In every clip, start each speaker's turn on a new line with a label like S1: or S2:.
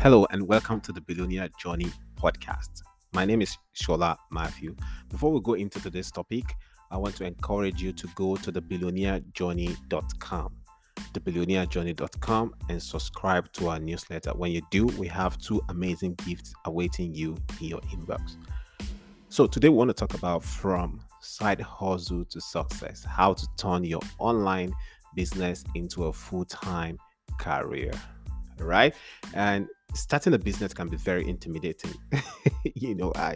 S1: Hello and welcome to the Billionaire Journey podcast. My name is Shola Matthew. Before we go into today's topic, I want to encourage you to go to thebillionairejourney.com, and subscribe to our newsletter. When you do, we have two amazing gifts awaiting you in your inbox. So today we want to talk about from side hustle to success, how to turn your online business into a full-time career. All right. And starting a business can be very intimidating.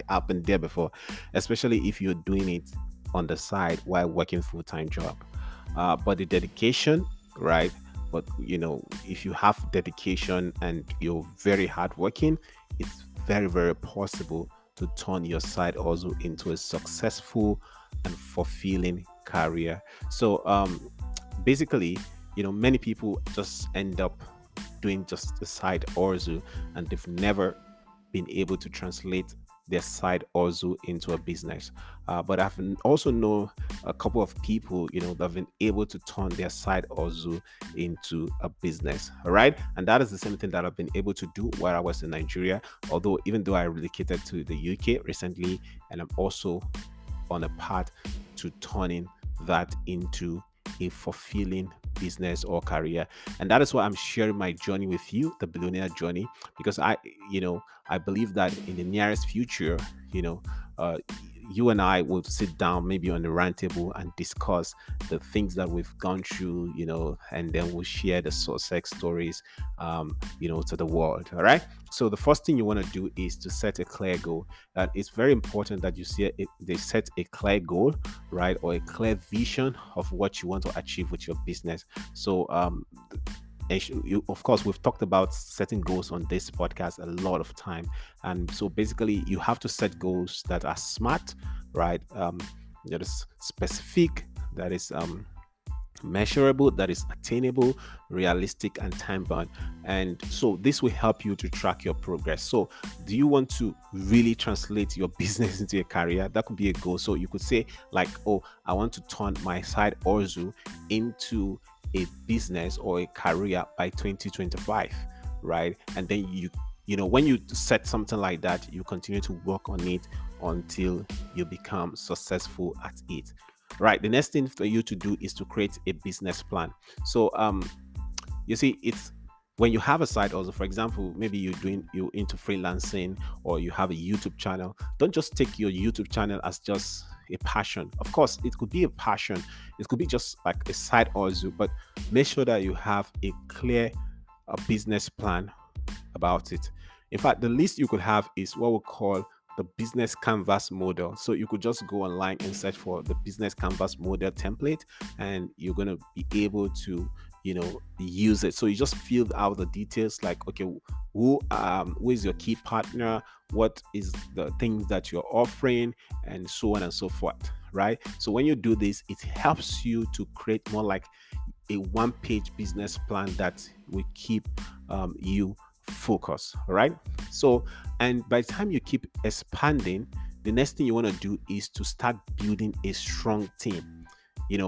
S1: I've been there before, especially if you're doing it on the side while working full-time job. But the dedication, right? But if you have dedication and you're very hardworking, it's very, very possible to turn your side hustle into a successful and fulfilling career. So basically, many people just end up doing just the side hustle, and they've never been able to translate their side hustle into a business. But I've also know a couple of people, that have been able to turn their side hustle into a business. All right. And that is the same thing that I've been able to do while I was in Nigeria. Although, even though I relocated to the UK recently, and I'm also on a path to turning that into a fulfilling business or career. And that is why I'm sharing my journey with you, the billionaire journey, because I believe that in the nearest future, uh, you and I will sit down maybe on the round table and discuss the things that we've gone through, and then we'll share the success stories, to the world. All right. So the first thing you want to do is to set a clear goal. It's very important that they set a clear goal, right, or a clear vision of what you want to achieve with your business. So of course, we've talked about setting goals on this podcast a lot of time, and so basically you have to set goals that are smart, right, that is specific, that is measurable, that is attainable, realistic, and time bound. And so this will help you to track your progress. So do you want to really translate your business into a career? That could be a goal. So you could say like, oh, I want to turn my side hustle into a business or a career by 2025, right? And then when you set something like that, you continue to work on it until you become successful at it. Right. The next thing for you to do is to create a business plan. So you see, it's when you have a side hustle, for example, maybe you're into freelancing, or you have a YouTube channel. Don't just take your YouTube channel as just a passion. Of course, it could be a passion. It could be just like a side hustle, but make sure that you have a clear business plan about it. In fact, the least you could have is what we call the business canvas model. So you could just go online and search for the business canvas model template, and you're going to be able to use it. So you just fill out the details, like, okay, who is your key partner, what is the things that you're offering, and so on and so forth, right? So when you do this, it helps you to create more like a one-page business plan that will keep you focus. All right. So, and by the time you keep expanding, the next thing you want to do is to start building a strong team.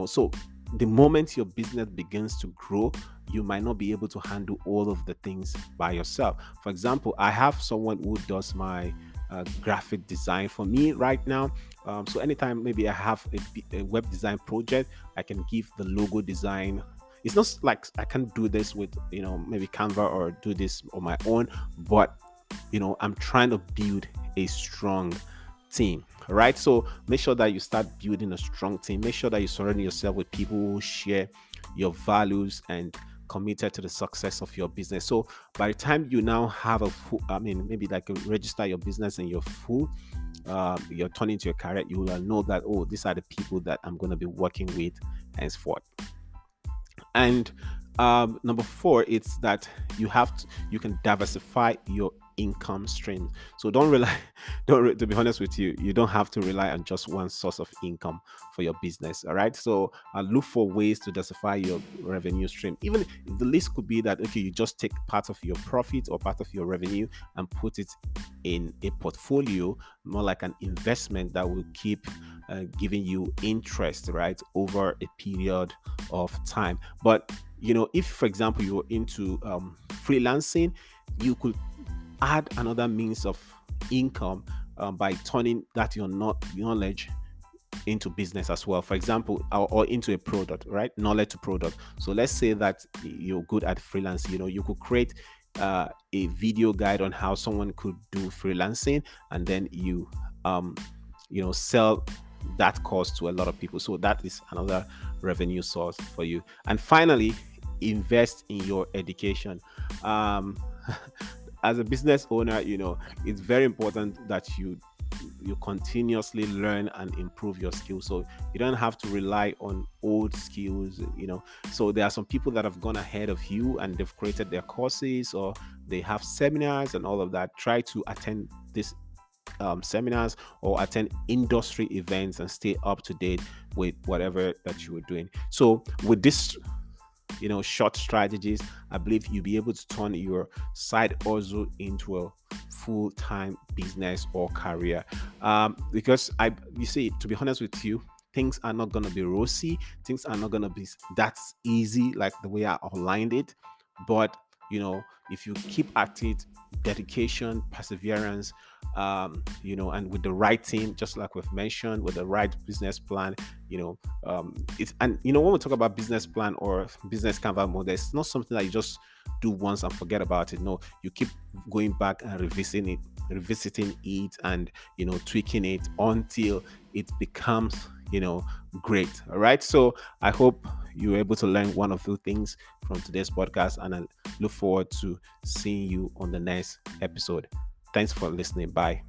S1: So the moment your business begins to grow, you might not be able to handle all of the things by yourself. For example, I have someone who does my graphic design for me right now. So anytime maybe I have a web design project, I can give the logo design. It's not like I can do this with, maybe Canva, or do this on my own, but, I'm trying to build a strong team, right? So make sure that you start building a strong team. Make sure that you surround yourself with people who share your values and committed to the success of your business. So by the time you now have maybe like register your business and you're turning into your career, you will know that, oh, these are the people that I'm going to be working with henceforth. And number 4, it's that you can diversify your income stream. So to be honest with you, you don't have to rely on just one source of income for your business. All right. So look for ways to diversify your revenue stream. Even if the list could be that, okay, you just take part of your profit or part of your revenue and put it in a portfolio, more like an investment that will keep giving you interest, right, over a period of time. But if, for example, you're into freelancing, you could add another means of income by turning that your knowledge into business as well. For example, or into a product, right? Knowledge to product. So let's say that you're good at freelance. You could create a video guide on how someone could do freelancing, and then um, sell that course to a lot of people. So that is another revenue source for you. And finally, invest in your education. Um, as a business owner, it's very important that you continuously learn and improve your skills, so you don't have to rely on old skills. So there are some people that have gone ahead of you and they've created their courses, or they have seminars and all of that. Try to attend these seminars or attend industry events and stay up to date with whatever that you were doing. So with this short strategies, I believe you'll be able to turn your side hustle into a full-time business or career. Because you see, to be honest with you, things are not going to be rosy. Things are not going to be that easy like the way I outlined it. But if you keep at it, dedication, perseverance, and with the right team, just like we've mentioned, with the right business plan, it's, and when we talk about business plan or business Canva model, it's not something that you just do once and forget about it. No, you keep going back and revisiting it, and tweaking it until it becomes great. All right, so I hope you were able to learn one or two things from today's podcast, and I look forward to seeing you on the next episode. Thanks for listening. Bye.